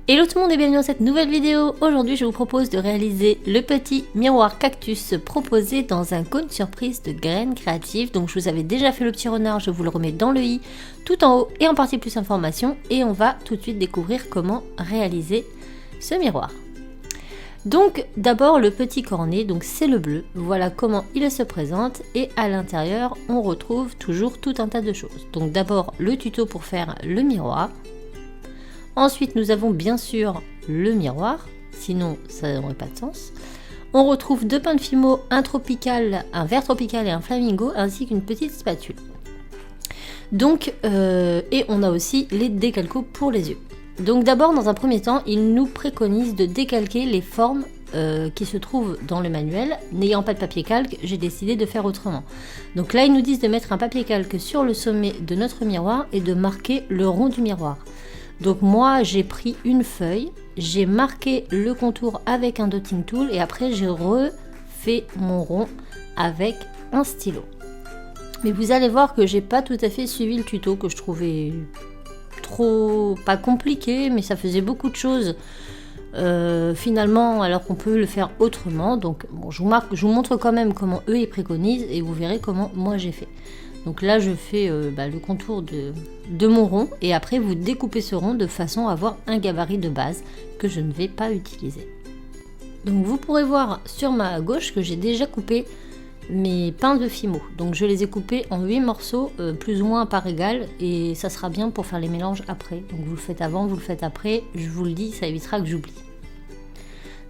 Hello tout le monde et bienvenue dans cette nouvelle vidéo. Aujourd'hui je vous propose de réaliser le petit miroir cactus proposé dans un cône surprise de Graines Créatives. Donc je vous avais déjà fait le petit renard, je vous le remets dans le i tout en haut et en partie plus information. Et on va tout de suite découvrir comment réaliser ce miroir. Donc d'abord le petit cornet, donc c'est le bleu, voilà comment il se présente et à l'intérieur on retrouve toujours tout un tas de choses. Donc d'abord le tuto pour faire le miroir. Ensuite, nous avons bien sûr le miroir, sinon ça n'aurait pas de sens. On retrouve deux pains de fimo, un tropical, un vert tropical et un flamingo, ainsi qu'une petite spatule. Donc, et on a aussi les décalcos pour les yeux. Donc d'abord, dans un premier temps, il nous préconise de décalquer les formes qui se trouvent dans le manuel. N'ayant pas de papier calque, j'ai décidé de faire autrement. Donc là, ils nous disent de mettre un papier calque sur le sommet de notre miroir et de marquer le rond du miroir. Donc moi j'ai pris une feuille, j'ai marqué le contour avec un dotting tool et après j'ai refait mon rond avec un stylo. Mais vous allez voir que j'ai pas tout à fait suivi le tuto, que je trouvais trop, pas compliqué, mais ça faisait beaucoup de choses finalement, alors qu'on peut le faire autrement. Donc bon, je vous montre quand même comment eux ils préconisent et vous verrez comment moi j'ai fait. Donc là je fais le contour de mon rond et après vous découpez ce rond de façon à avoir un gabarit de base que je ne vais pas utiliser. Donc vous pourrez voir sur ma gauche que j'ai déjà coupé mes pains de fimo. Donc je les ai coupés en 8 morceaux plus ou moins à part égale et ça sera bien pour faire les mélanges après. Donc vous le faites avant, vous le faites après, je vous le dis, ça évitera que j'oublie.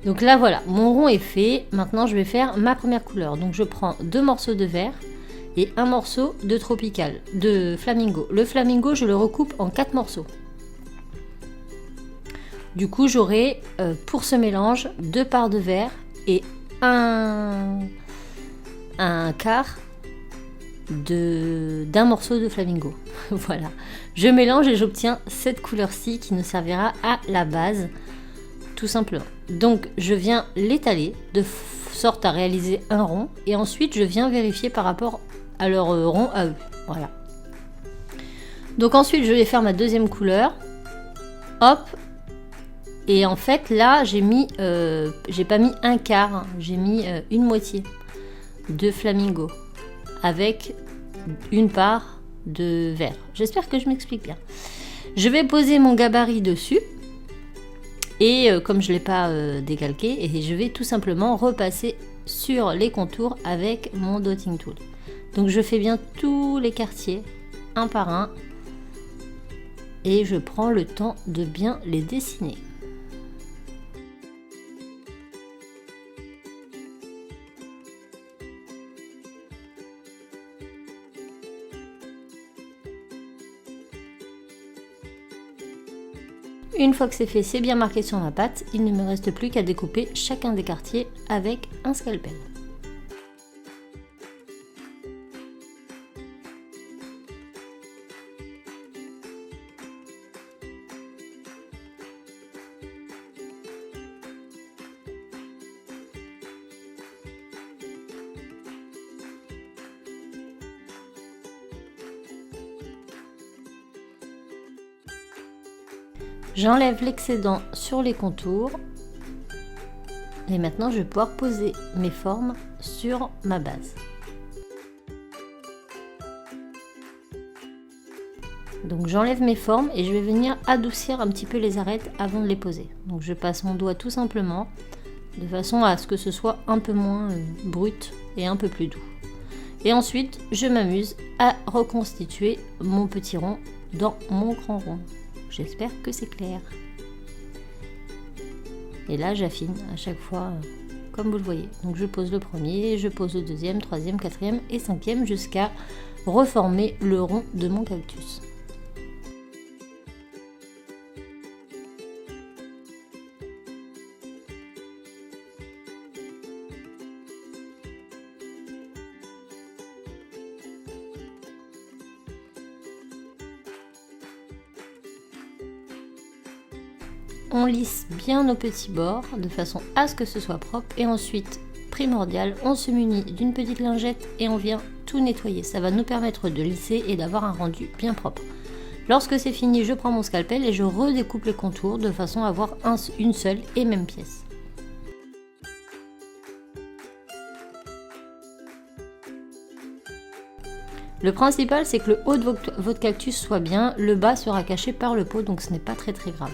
Donc là voilà, mon rond est fait, maintenant je vais faire ma première couleur. Donc je prends 2 morceaux de vert et un morceau de tropical, de flamingo. Le flamingo, je le recoupe en 4 morceaux. Du coup, j'aurai pour ce mélange 2 parts de vert et un quart d'un morceau de flamingo. Voilà. Je mélange et j'obtiens cette couleur-ci qui nous servira à la base, tout simplement. Donc, je viens l'étaler de sorte à réaliser un rond et ensuite, je viens vérifier par rapport à leur rond à eux. Voilà. Donc ensuite je vais faire ma deuxième couleur. Hop. Et en fait là j'ai mis j'ai pas mis un quart, hein, j'ai mis une moitié de flamingo avec une part de vert. J'espère que je m'explique bien. Je vais poser mon gabarit dessus et comme je l'ai pas décalqué, et je vais tout simplement repasser sur les contours avec mon dotting tool. Donc je fais bien tous les quartiers, un par un, et je prends le temps de bien les dessiner. Une fois que c'est fait, c'est bien marqué sur ma pâte, il ne me reste plus qu'à découper chacun des quartiers avec un scalpel. J'enlève l'excédent sur les contours et maintenant je vais pouvoir poser mes formes sur ma base. Donc j'enlève mes formes et je vais venir adoucir un petit peu les arêtes avant de les poser. Donc je passe mon doigt tout simplement de façon à ce que ce soit un peu moins brut et un peu plus doux. Et ensuite je m'amuse à reconstituer mon petit rond dans mon grand rond. J'espère que c'est clair. Et là, j'affine à chaque fois, comme vous le voyez. Donc, je pose le premier, je pose le deuxième, troisième, quatrième et cinquième jusqu'à reformer le rond de mon cactus. On lisse bien nos petits bords de façon à ce que ce soit propre et ensuite, primordial, on se munit d'une petite lingette et on vient tout nettoyer. Ça va nous permettre de lisser et d'avoir un rendu bien propre. Lorsque c'est fini, je prends mon scalpel et je redécoupe les contours de façon à avoir une seule et même pièce. Le principal, c'est que le haut de votre cactus soit bien, le bas sera caché par le pot, donc ce n'est pas très grave.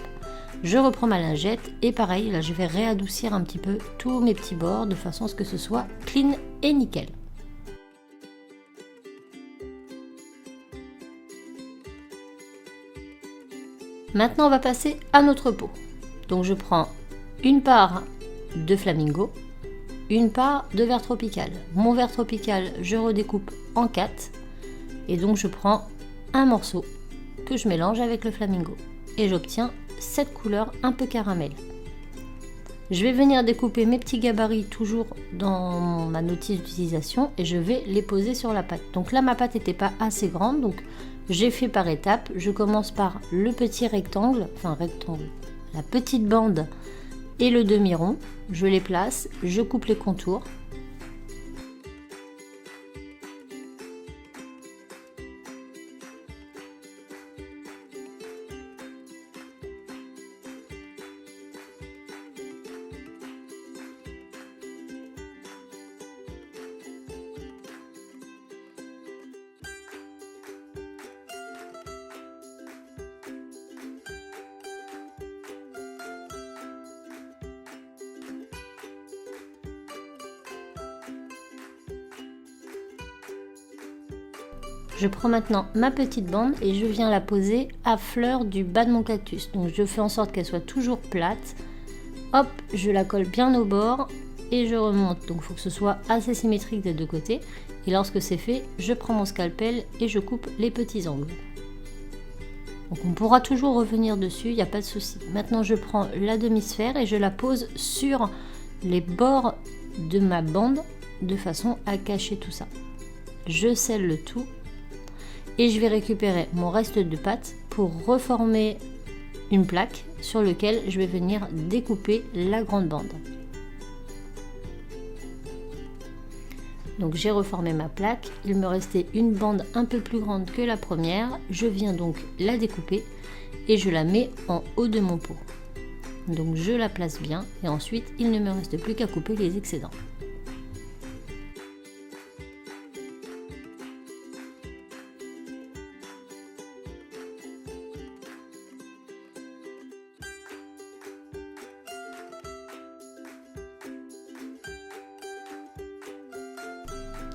Je reprends ma lingette et pareil, là je vais réadoucir un petit peu tous mes petits bords de façon à ce que ce soit clean et nickel. Maintenant on va passer à notre pot. Donc je prends une part de flamingo, une part de vert tropical. Mon vert tropical, je redécoupe en 4 et donc je prends un morceau que je mélange avec le flamingo et j'obtiens cette couleur un peu caramel. Je vais venir découper mes petits gabarits toujours dans ma notice d'utilisation et je vais les poser sur la pâte. Donc là ma pâte n'était pas assez grande, donc j'ai fait par étapes. Je commence par le petit rectangle, la petite bande et le demi-rond. Je les place, je coupe les contours. Je prends maintenant ma petite bande et je viens la poser à fleur du bas de mon cactus. Donc je fais en sorte qu'elle soit toujours plate. Hop, je la colle bien au bord et je remonte. Donc il faut que ce soit assez symétrique des deux côtés. Et lorsque c'est fait, je prends mon scalpel et je coupe les petits angles. Donc on pourra toujours revenir dessus, il n'y a pas de souci. Maintenant je prends la demi-sphère et je la pose sur les bords de ma bande de façon à cacher tout ça. Je scelle le tout. Et je vais récupérer mon reste de pâte pour reformer une plaque sur laquelle je vais venir découper la grande bande. Donc j'ai reformé ma plaque, il me restait une bande un peu plus grande que la première, je viens donc la découper et je la mets en haut de mon pot. Donc je la place bien et ensuite il ne me reste plus qu'à couper les excédents.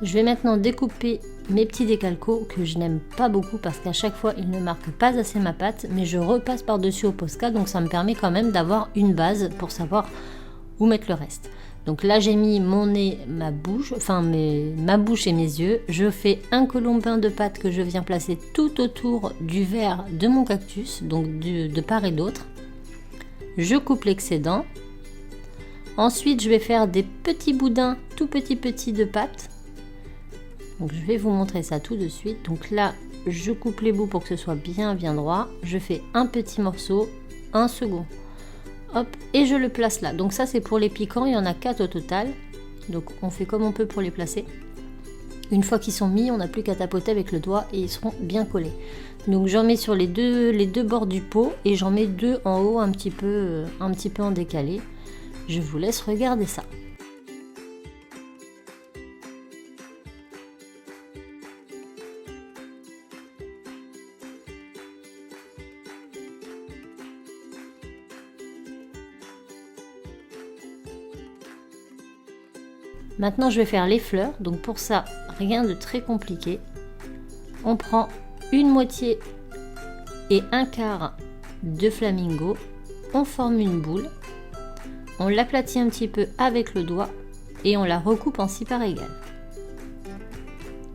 Je vais maintenant découper mes petits décalcos que je n'aime pas beaucoup parce qu'à chaque fois ils ne marquent pas assez ma pâte, mais je repasse par dessus au Posca, donc ça me permet quand même d'avoir une base pour savoir où mettre le reste. Donc là j'ai mis mon nez, ma bouche et mes yeux. Je fais un colombin de pâte que je viens placer tout autour du verre de mon cactus, donc de part et d'autre. Je coupe l'excédent. Ensuite je vais faire des petits boudins tout petits de pâte. Donc je vais vous montrer ça tout de suite. Donc là, je coupe les bouts pour que ce soit bien droit. Je fais un petit morceau, un second. Hop, et je le place là. Donc ça c'est pour les piquants, il y en a 4 au total. Donc on fait comme on peut pour les placer. Une fois qu'ils sont mis, on n'a plus qu'à tapoter avec le doigt et ils seront bien collés. Donc j'en mets sur les deux bords du pot et j'en mets 2 en haut un petit peu en décalé. Je vous laisse regarder ça. Maintenant je vais faire les fleurs, donc pour ça rien de très compliqué. On prend une moitié et un quart de flamingo, on forme une boule, on l'aplatit un petit peu avec le doigt et on la recoupe en 6 parts égales.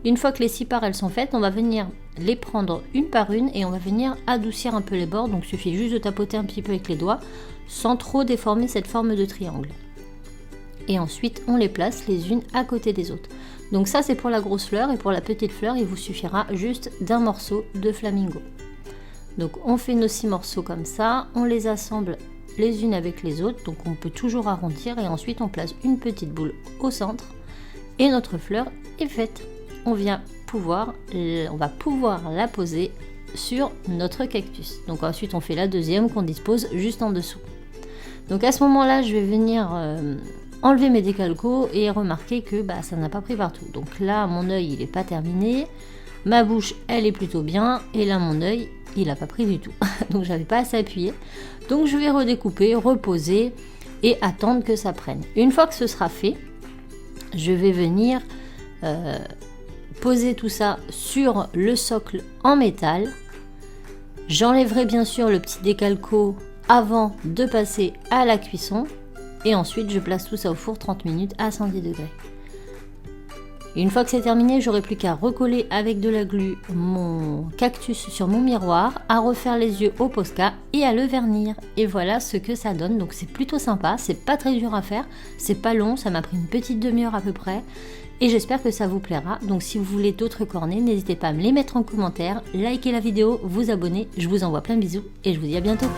Une fois que les 6 parts elles sont faites, on va venir les prendre une par une et on va venir adoucir un peu les bords, donc il suffit juste de tapoter un petit peu avec les doigts sans trop déformer cette forme de triangle. Et ensuite on les place les unes à côté des autres. Donc ça c'est pour la grosse fleur et pour la petite fleur il vous suffira juste d'un morceau de flamingo. Donc on fait nos 6 morceaux comme ça, on les assemble les unes avec les autres, donc on peut toujours arrondir et ensuite on place une petite boule au centre et notre fleur est faite. On va pouvoir la poser sur notre cactus. Donc ensuite on fait la deuxième qu'on dispose juste en dessous. Donc à ce moment-là, je vais venir enlever mes décalcos et remarquer que ça n'a pas pris partout. Donc là, mon œil, il n'est pas terminé. Ma bouche, elle est plutôt bien. Et là, mon œil, il n'a pas pris du tout. Donc j'avais pas assez appuyé. Donc je vais redécouper, reposer et attendre que ça prenne. Une fois que ce sera fait, je vais venir poser tout ça sur le socle en métal. J'enlèverai bien sûr le petit décalco avant de passer à la cuisson. Et ensuite, je place tout ça au four 30 minutes à 110 degrés. Une fois que c'est terminé, j'aurai plus qu'à recoller avec de la glu mon cactus sur mon miroir, à refaire les yeux au Posca et à le vernir. Et voilà ce que ça donne. Donc c'est plutôt sympa, c'est pas très dur à faire, c'est pas long, ça m'a pris une petite demi-heure à peu près. Et j'espère que ça vous plaira. Donc si vous voulez d'autres cornets, n'hésitez pas à me les mettre en commentaire, likez la vidéo, vous abonner. Je vous envoie plein de bisous et je vous dis à bientôt.